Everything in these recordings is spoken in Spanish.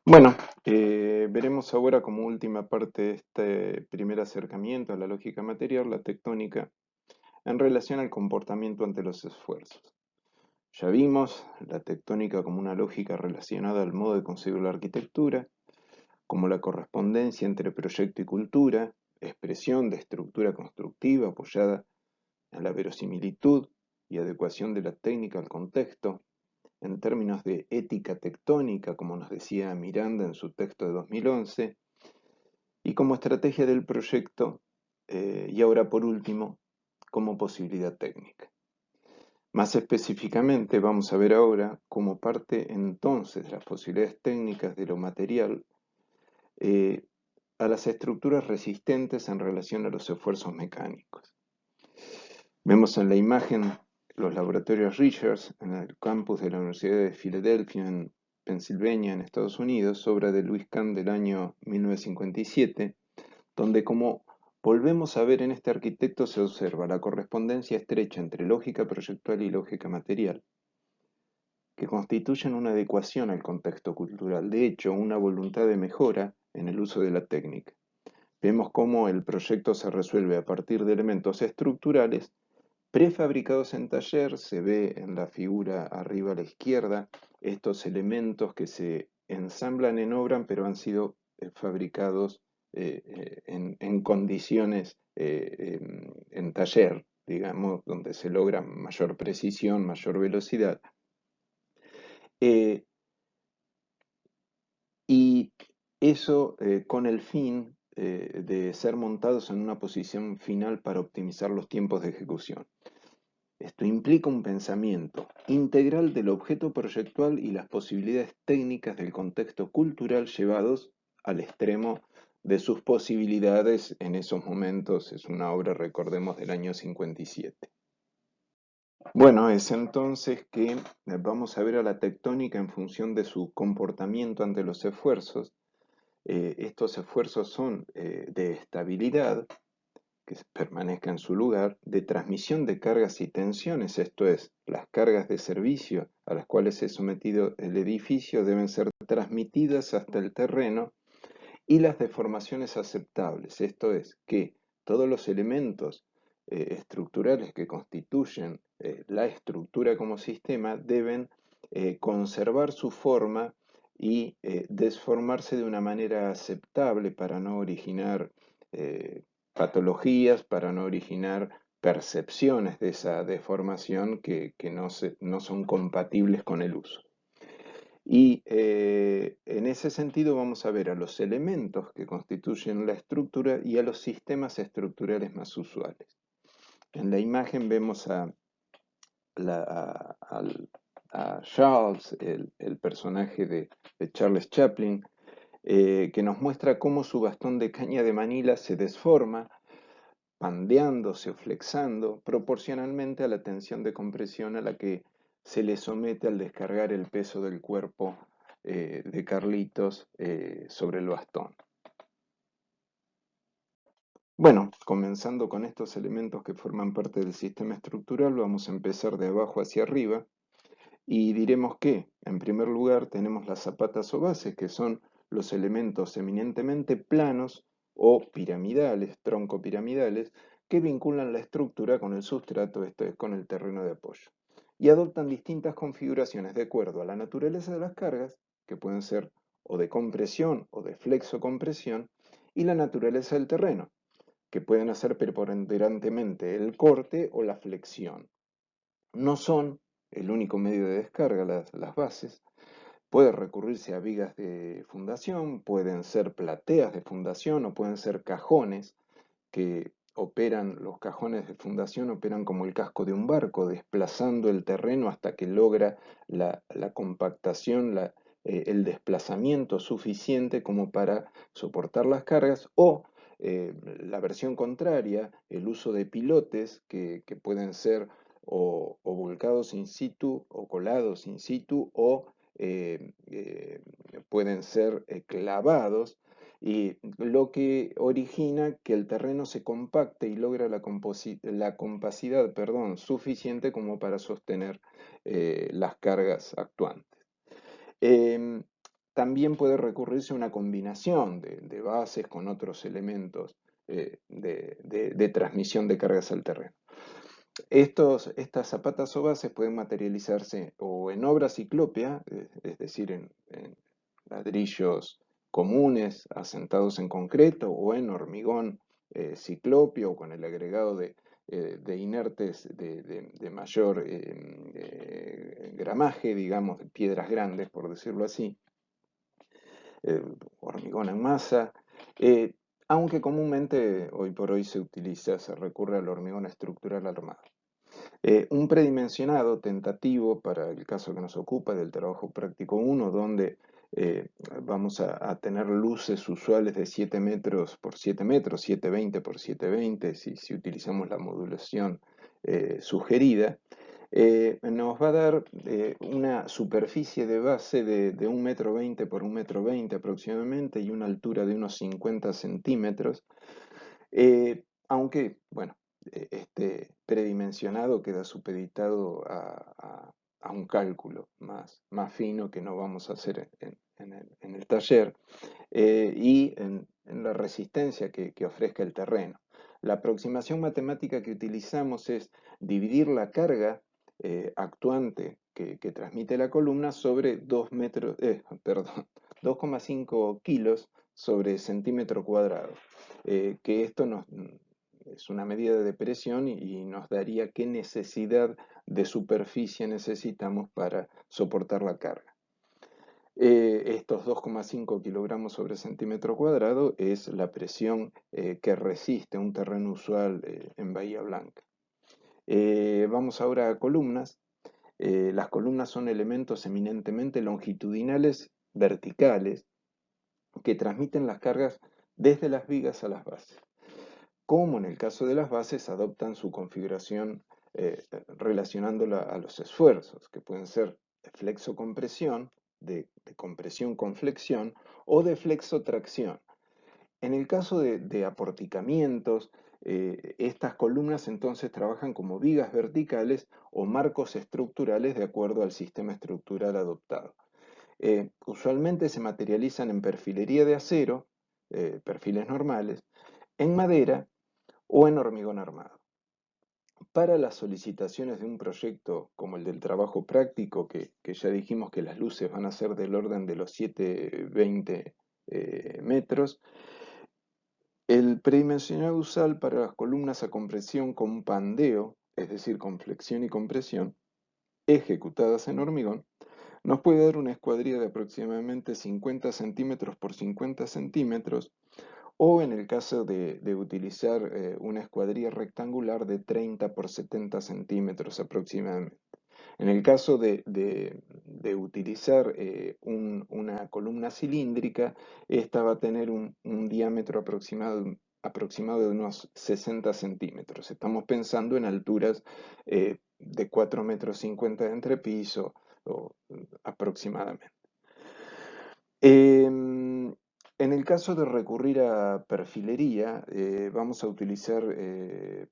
Bueno, veremos ahora como última parte de este primer acercamiento a la lógica material, la tectónica, en relación al comportamiento ante los esfuerzos. Ya vimos la tectónica como una lógica relacionada al modo de concebir la arquitectura, como la correspondencia entre proyecto y cultura, expresión de estructura constructiva apoyada en la verosimilitud y adecuación de la técnica al contexto, en términos de ética tectónica, como nos decía Miranda en su texto de 2011, y como estrategia del proyecto, y ahora por último, como posibilidad técnica. Más específicamente, vamos a ver ahora como parte entonces de las posibilidades técnicas de lo material eh, a las estructuras resistentes en relación a los esfuerzos mecánicos. Vemos en la imagen los laboratorios Richards en el campus de la Universidad de Filadelfia en Pensilvania, en Estados Unidos, obra de Louis Kahn del año 1957, donde como volvemos a ver en este arquitecto se observa la correspondencia estrecha entre lógica proyectual y lógica material, que constituyen una adecuación al contexto cultural, de hecho, una voluntad de mejora en el uso de la técnica. Vemos cómo el proyecto se resuelve a partir de elementos estructurales prefabricados en taller, se ve en la figura arriba a la izquierda, estos elementos que se ensamblan en obra, pero han sido fabricados en condiciones en taller, digamos, donde se logra mayor precisión, mayor velocidad. Eh, y eso con el fin de ser montados en una posición final para optimizar los tiempos de ejecución. Esto implica un pensamiento integral del objeto proyectual y las posibilidades técnicas del contexto cultural llevados al extremo de sus posibilidades en esos momentos. Es una obra, recordemos, del año 57. Bueno, es entonces que vamos a ver a la tectónica en función de su comportamiento ante los esfuerzos. Estos esfuerzos son de estabilidad, que permanezca en su lugar, de transmisión de cargas y tensiones, esto es, las cargas de servicio a las cuales es sometido el edificio deben ser transmitidas hasta el terreno, y las deformaciones aceptables, esto es, que todos los elementos estructurales que constituyen la estructura como sistema deben conservar su forma y desformarse de una manera aceptable para no originar eh, patologías, para no originar percepciones de esa deformación que no son compatibles con el uso. Y en ese sentido vamos a ver a los elementos que constituyen la estructura y a los sistemas estructurales más usuales. En la imagen vemos la- a- a Charles, el personaje de Charles Chaplin, que nos muestra cómo su bastón de caña de Manila se desforma, pandeándose o flexando proporcionalmente a la tensión de compresión a la que se le somete al descargar el peso del cuerpo de Carlitos sobre el bastón. Bueno, comenzando con estos elementos que forman parte del sistema estructural, vamos a empezar de abajo hacia arriba y diremos que, en primer lugar, tenemos las zapatas o bases, que son los elementos eminentemente planos o piramidales, troncopiramidales, que vinculan la estructura con el sustrato, esto es, con el terreno de apoyo, y adoptan distintas configuraciones de acuerdo a la naturaleza de las cargas, que pueden ser o de compresión o de flexocompresión, y la naturaleza del terreno, que pueden hacer preponderantemente el corte o la flexión. No son el único medio de descarga, las bases. Puede recurrirse a vigas de fundación, pueden ser plateas de fundación o pueden ser cajones que operan, los cajones de fundación operan como el casco de un barco, desplazando el terreno hasta que logra la compactación, el desplazamiento suficiente como para soportar las cargas, o la versión contraria, el uso de pilotes que pueden ser o volcados in situ o colados in situ o pueden ser clavados, y lo que origina que el terreno se compacte y logra la compacidad, perdón, suficiente como para sostener las cargas actuantes. Em, también puede recurrirse a una combinación de bases con otros elementos de transmisión de cargas al terreno. Estas zapatas o bases pueden materializarse o en obra ciclópea, es decir, en ladrillos comunes asentados en concreto, o en hormigón ciclópeo o con el agregado de inertes de mayor gramaje, digamos, de piedras grandes, por decirlo así, hormigón en masa, eh, aunque comúnmente hoy por hoy se recurre al hormigón estructural armado. Un predimensionado tentativo para el caso que nos ocupa del trabajo práctico 1, donde eh, vamos a tener luces usuales de 7 metros por 7 metros, 720 por 720, si utilizamos la modulación sugerida, nos va a dar una superficie de base de 1,20 m por 1,20 m aproximadamente y una altura de unos 50 centímetros, aunque, bueno, este predimensionado queda supeditado a un cálculo más fino que no vamos a hacer en el taller, y en la resistencia que ofrezca el terreno. La aproximación matemática que utilizamos es dividir la carga actuante que transmite la columna sobre 2,5 kilos sobre centímetro cuadrado, que esto es una medida de presión y nos daría qué necesidad de superficie necesitamos para soportar la carga. Estos 2,5 kilogramos sobre centímetro cuadrado es la presión que resiste un terreno usual en Bahía Blanca. Vamos ahora a columnas. Las columnas son elementos eminentemente longitudinales verticales que transmiten las cargas desde las vigas a las bases. Como en el caso de las bases, adoptan su configuración relacionándola a los esfuerzos, que pueden ser de flexo-compresión, de compresión con flexión o de flexo-tracción. En el caso de aporticamientos, estas columnas entonces trabajan como vigas verticales o marcos estructurales de acuerdo al sistema estructural adoptado. Usualmente se materializan en perfilería de acero, perfiles normales, en madera o en hormigón armado. Para las solicitaciones de un proyecto como el del trabajo práctico, que ya dijimos que las luces van a ser del orden de los 720 metros, el predimensionado usual para las columnas a compresión con pandeo, es decir, con flexión y compresión, ejecutadas en hormigón, nos puede dar una escuadrilla de aproximadamente 50 centímetros por 50 centímetros, o en el caso de utilizar una escuadrilla rectangular de 30 por 70 centímetros aproximadamente. En el caso de utilizar una columna cilíndrica, esta va a tener un diámetro aproximado de unos 60 centímetros. Estamos pensando en alturas de 4,50 m de entrepiso aproximadamente. En el caso de recurrir a perfilería, vamos a utilizar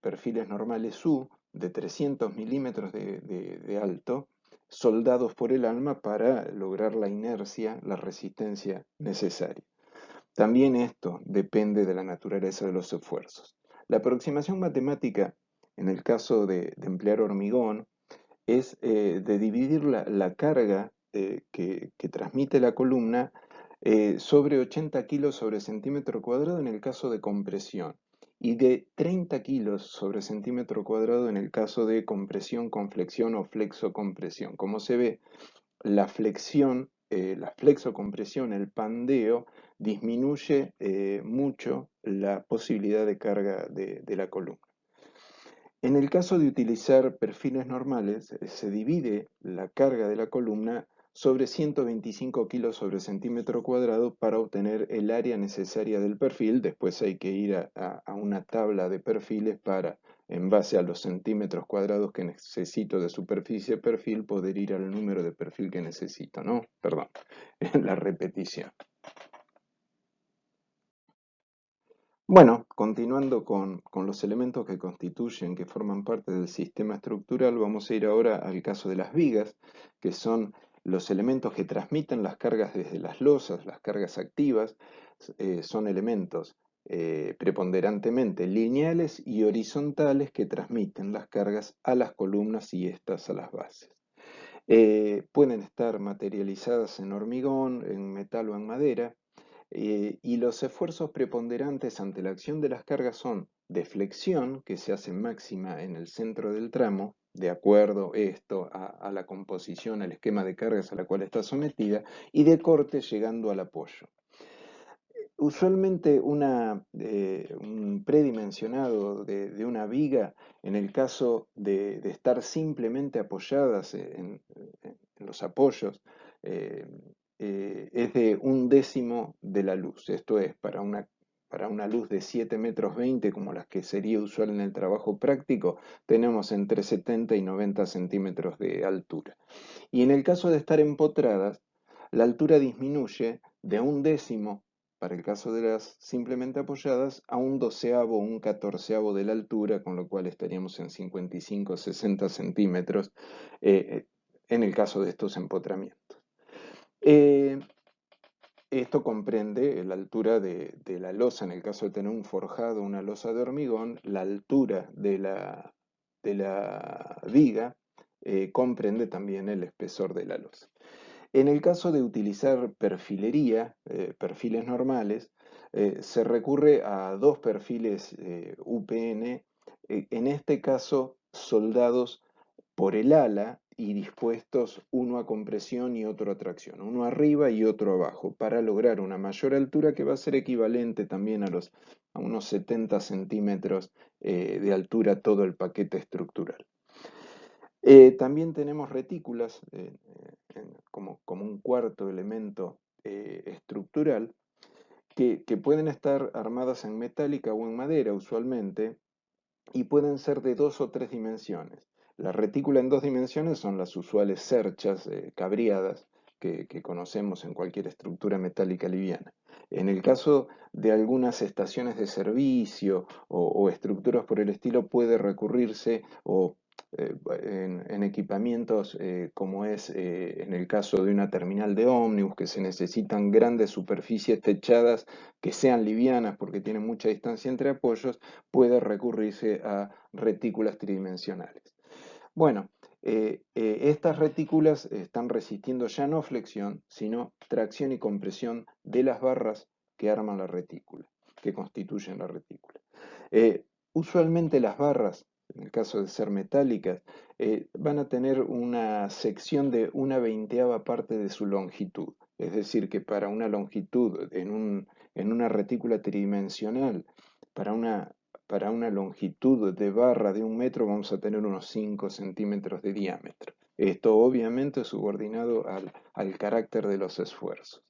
perfiles normales U de 300 milímetros de alto, soldados por el alma para lograr la inercia, la resistencia necesaria. También esto depende de la naturaleza de los esfuerzos. La aproximación matemática, en el caso de emplear hormigón, es de dividir la carga que transmite la columna sobre 80 kilos sobre centímetro cuadrado en el caso de compresión y de 30 kilos sobre centímetro cuadrado en el caso de compresión con flexión o flexocompresión. Como se ve, la flexión, la flexocompresión, el pandeo, disminuye mucho la posibilidad de carga de la columna. En el caso de utilizar perfiles normales, se divide la carga de la columna sobre 125 kilos sobre centímetro cuadrado para obtener el área necesaria del perfil. Después hay que ir a una tabla de perfiles para, en base a los centímetros cuadrados que necesito de superficie de perfil, poder ir al número de perfil que necesito, ¿no? Perdón, la repetición. Bueno, continuando con los elementos que constituyen, que forman parte del sistema estructural, vamos a ir ahora al caso de las vigas, que son Los elementos que transmiten las cargas desde las losas, las cargas activas, son elementos preponderantemente lineales y horizontales que transmiten las cargas a las columnas y estas a las bases. Pueden estar materializadas en hormigón, en metal o en madera, y los esfuerzos preponderantes ante la acción de las cargas son de flexión, que se hace máxima en el centro del tramo, de acuerdo esto a la composición, al esquema de cargas a la cual está sometida, y de corte llegando al apoyo. Usualmente un predimensionado de una viga, en el caso de estar simplemente apoyadas en los apoyos, eh, es de 1/10 de la luz. Esto es, para una luz de 7 metros 20, como las que sería usual en el trabajo práctico, tenemos entre 70 y 90 centímetros de altura. Y en el caso de estar empotradas, la altura disminuye de 1/10, para el caso de las simplemente apoyadas, a 1/12 o 1/14 de la altura, con lo cual estaríamos en 55 o 60 centímetros en el caso de estos empotramientos. Eh, Esto comprende la altura de la losa, en el caso de tener un forjado, una losa de hormigón, la altura de la viga comprende también el espesor de la losa. En el caso de utilizar perfilería, perfiles normales, se recurre a dos perfiles UPN, en este caso soldados por el ala y dispuestos uno a compresión y otro a tracción, uno arriba y otro abajo, para lograr una mayor altura que va a ser equivalente también a unos 70 centímetros de altura todo el paquete estructural. También tenemos retículas como un cuarto elemento estructural que pueden estar armadas en metálica o en madera usualmente y pueden ser de 2 o 3 dimensiones. La retícula en 2 dimensiones son las usuales cerchas cabriadas que conocemos en cualquier estructura metálica liviana. En el caso de algunas estaciones de servicio o estructuras por el estilo puede recurrirse en equipamientos como es en el caso de una terminal de ómnibus, que se necesitan grandes superficies techadas que sean livianas porque tienen mucha distancia entre apoyos, puede recurrirse a retículas tridimensionales. Bueno, estas retículas están resistiendo ya no flexión, sino tracción y compresión de las barras que arman la retícula, que constituyen la retícula. Usualmente las barras, en el caso de ser metálicas, van a tener una sección de 1/20 parte de su longitud. Es decir, que para una longitud en una retícula tridimensional, para una longitud de barra de 1 metro vamos a tener unos 5 centímetros de diámetro. Esto obviamente subordinado al carácter de los esfuerzos.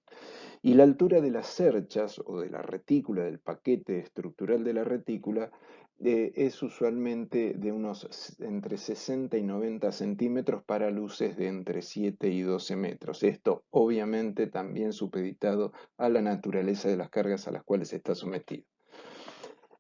Y la altura de las cerchas o de la retícula, del paquete estructural de la retícula, es usualmente de unos entre 60 y 90 centímetros para luces de entre 7 y 12 metros. Esto obviamente también supeditado a la naturaleza de las cargas a las cuales está sometido.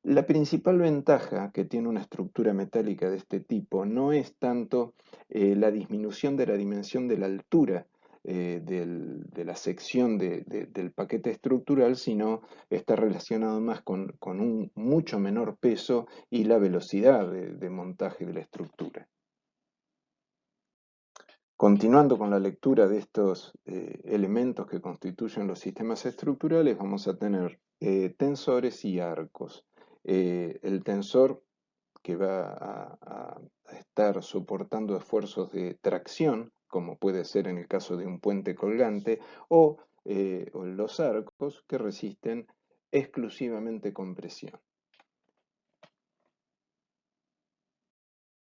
La principal ventaja que tiene una estructura metálica de este tipo no es tanto la disminución de la dimensión de la altura de la sección del paquete estructural, sino está relacionado más con un mucho menor peso y la velocidad de montaje de la estructura. Continuando con la lectura de estos elementos que constituyen los sistemas estructurales, vamos a tener tensores y arcos. El tensor que va a estar soportando esfuerzos de tracción, como puede ser en el caso de un puente colgante, o los arcos que resisten exclusivamente compresión.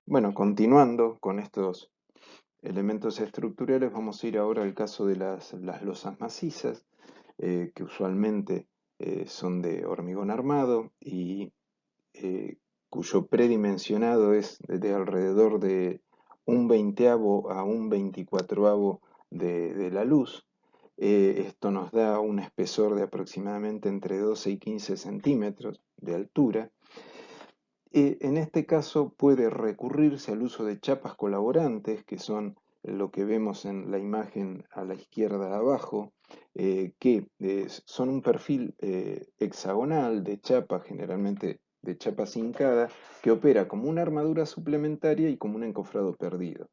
Bueno, continuando con estos elementos estructurales, vamos a ir ahora al caso de las losas macizas, que usualmente son de hormigón armado y cuyo predimensionado es de alrededor de 1/20 a 1/24 de la luz. Esto nos da un espesor de aproximadamente entre 12 y 15 centímetros de altura. En este caso puede recurrirse al uso de chapas colaborantes, que son lo que vemos en la imagen a la izquierda abajo, que son un perfil hexagonal de chapa, generalmente de chapa cincada, que opera como una armadura suplementaria y como un encofrado perdido.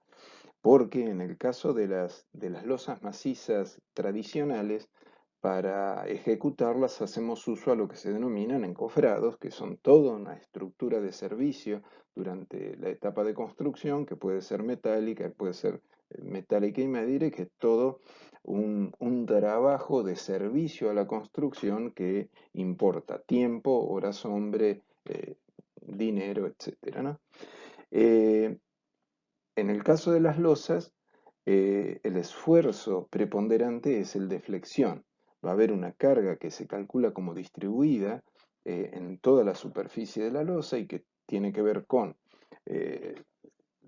Porque en el caso de las losas macizas tradicionales, para ejecutarlas hacemos uso a lo que se denominan encofrados, que son toda una estructura de servicio durante la etapa de construcción, que puede ser metálica, puede ser metálica y medida, y que es todo un trabajo de servicio a la construcción que importa tiempo, horas hombre, dinero, etcétera, ¿no? Eh, en el caso de las losas, el esfuerzo preponderante es el de flexión. Va a haber una carga que se calcula como distribuida en toda la superficie de la losa y que tiene que ver con eh,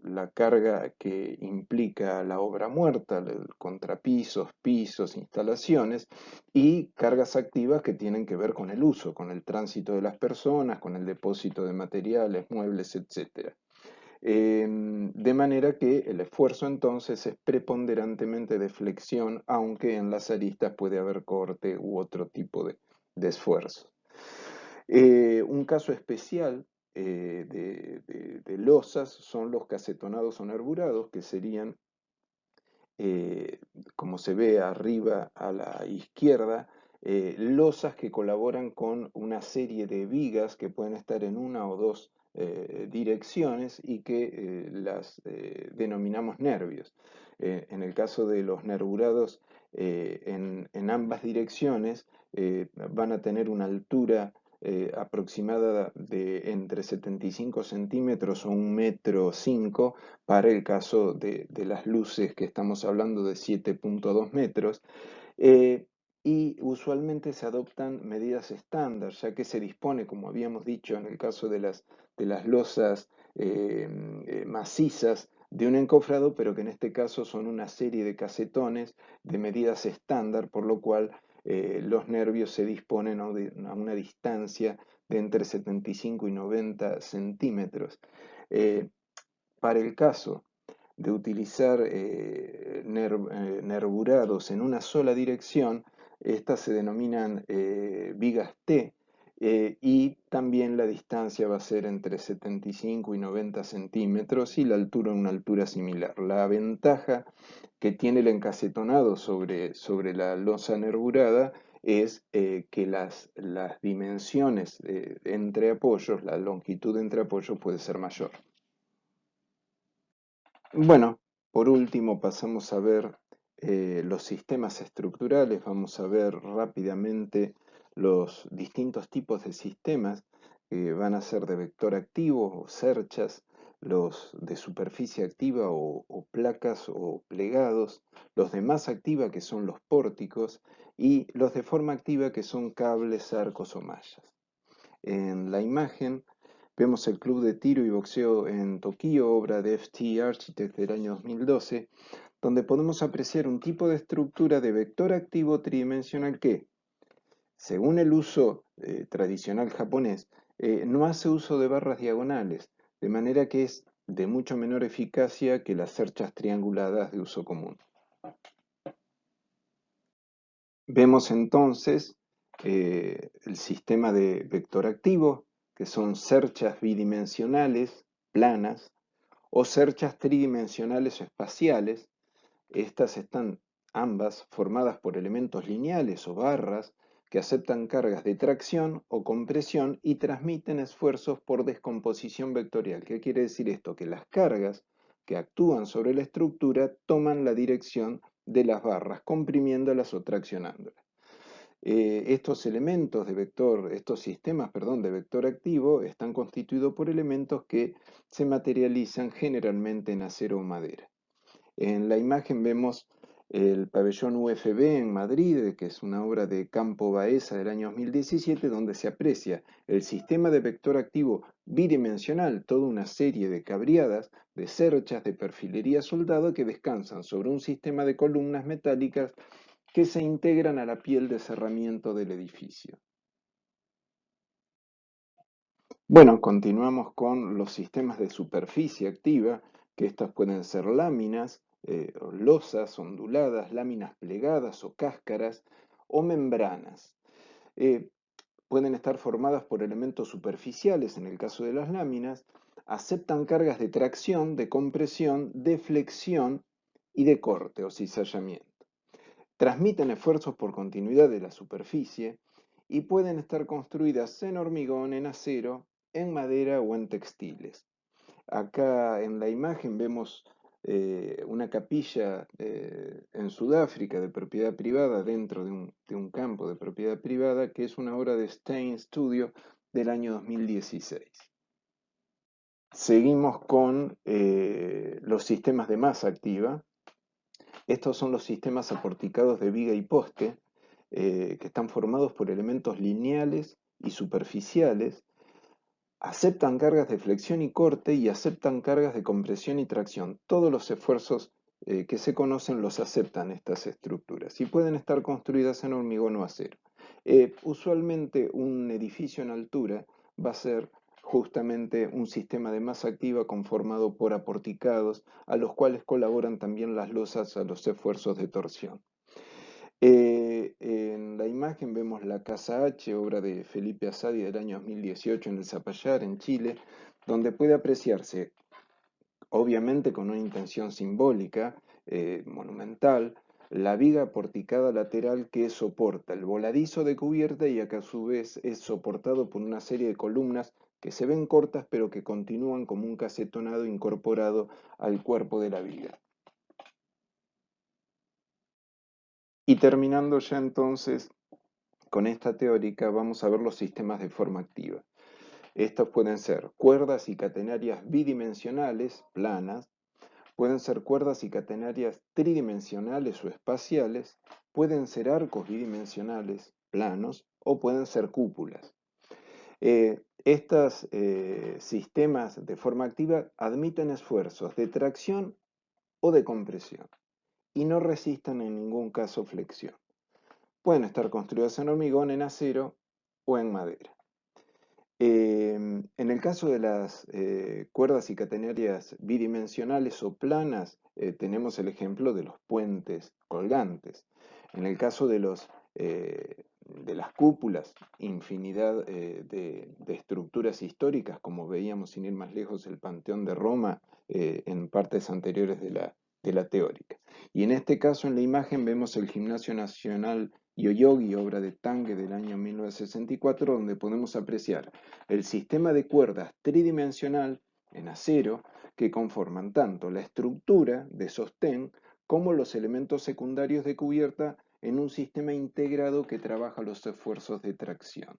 la carga que implica la obra muerta, el contrapisos, pisos, instalaciones, y cargas activas que tienen que ver con el uso, con el tránsito de las personas, con el depósito de materiales, muebles, etc. De manera que el esfuerzo entonces es preponderantemente de flexión, aunque en las aristas puede haber corte u otro tipo de esfuerzo. Un caso especial de losas son los casetonados o nerburados, que serían, eh, como se ve arriba a la izquierda, losas que colaboran con una serie de vigas que pueden estar en una o dos direcciones y que las denominamos nervios. En el caso de los nerburados, en ambas direcciones van a tener una altura aproximada de entre 75 centímetros o 1,5 m para el caso de las luces que estamos hablando de 7,2 metros. eh, y usualmente se adoptan medidas estándar, ya que se dispone, como habíamos dicho en el caso de las losas macizas, de un encofrado, pero que en este caso son una serie de casetones de medidas estándar, por lo cual los nervios se disponen a una distancia de entre 75 y 90 centímetros. Eh, para el caso de utilizar nerburados en una sola dirección, estas se denominan vigas T, y también la distancia va a ser entre 75 y 90 centímetros y la altura una altura similar. La ventaja que tiene el encasetonado sobre la losa nerburada es que las dimensiones entre apoyos, la longitud entre apoyos puede ser mayor. Bueno, por último pasamos a ver los sistemas estructurales. Vamos a ver rápidamente los distintos tipos de sistemas que van a ser de vector activo o cerchas, los de superficie activa o placas o plegados, los de masa activa que son los pórticos y los de forma activa que son cables, arcos o mallas. En la imagen vemos el Club de Tiro y Boxeo en Tokio, obra de F.T. Architect del año 2012, donde podemos apreciar un tipo de estructura de vector activo tridimensional que, según el uso tradicional japonés, no hace uso de barras diagonales, de manera que es de mucho menor eficacia que las cerchas trianguladas de uso común. Vemos entonces el sistema de vector activo, que son cerchas bidimensionales, planas, o cerchas tridimensionales o espaciales. Estas están ambas formadas por elementos lineales o barras que aceptan cargas de tracción o compresión y transmiten esfuerzos por descomposición vectorial. ¿Qué quiere decir esto? Que las cargas que actúan sobre la estructura toman la dirección de las barras, comprimiéndolas o traccionándolas. Estos elementos de vector, estos sistemas, perdón, de vector activo están constituidos por elementos que se materializan generalmente en acero o madera. En la imagen vemos el pabellón UFB en Madrid, que es una obra de Campo Baeza del año 2017, donde se aprecia el sistema de vector activo bidimensional, toda una serie de cabriadas, de cerchas, de perfilería soldado que descansan sobre un sistema de columnas metálicas que se integran a la piel de cerramiento del edificio. Bueno, continuamos con los sistemas de superficie activa, que estas pueden ser láminas, o losas onduladas, láminas plegadas o cáscaras o membranas. Eh, Pueden estar formadas por elementos superficiales, en el caso de las láminas, aceptan cargas de tracción, de compresión, de flexión y de corte o cizallamiento. Transmiten esfuerzos por continuidad de la superficie y pueden estar construidas en hormigón, en acero, en madera o en textiles. Acá en la imagen vemos una capilla en Sudáfrica de propiedad privada dentro de un campo de propiedad privada que es una obra de Stein Studio del año 2016. Seguimos con los sistemas de masa activa. Estos son los sistemas aporticados de viga y poste que están formados por elementos lineales y superficiales. Aceptan cargas de flexión y corte y aceptan cargas de compresión y tracción. Todos los esfuerzos que se conocen los aceptan estas estructuras y pueden estar construidas en hormigón o acero. Usualmente un edificio en altura va a ser justamente un sistema de masa activa conformado por aporticados a los cuales colaboran también las losas a los esfuerzos de torsión. En la imagen vemos la Casa H, obra de Felipe Azadi del año 2018 en el Zapallar, en Chile, donde puede apreciarse, obviamente con una intención simbólica, monumental, la viga porticada lateral que soporta el voladizo de cubierta y que a su vez es soportado por una serie de columnas que se ven cortas pero que continúan como un casetonado incorporado al cuerpo de la viga. Y terminando ya entonces con esta teórica vamos a ver los sistemas de forma activa. Estos pueden ser cuerdas y catenarias bidimensionales, planas, pueden ser cuerdas y catenarias tridimensionales o espaciales, pueden ser arcos bidimensionales, planos, o pueden ser cúpulas. Estos sistemas de forma activa admiten esfuerzos de tracción o de compresión y no resisten en ningún caso flexión. Pueden estar construidas en hormigón, en acero o en madera. En el caso de las cuerdas y catenarias bidimensionales o planas, tenemos el ejemplo de los puentes colgantes. En el caso de las cúpulas, infinidad de estructuras históricas, como veíamos sin ir más lejos el Panteón de Roma en partes anteriores de la teórica. Y en este caso, en la imagen, vemos el Gimnasio Nacional Yoyogi, obra de Tange del año 1964, donde podemos apreciar el sistema de cuerdas tridimensional en acero que conforman tanto la estructura de sostén como los elementos secundarios de cubierta en un sistema integrado que trabaja los esfuerzos de tracción.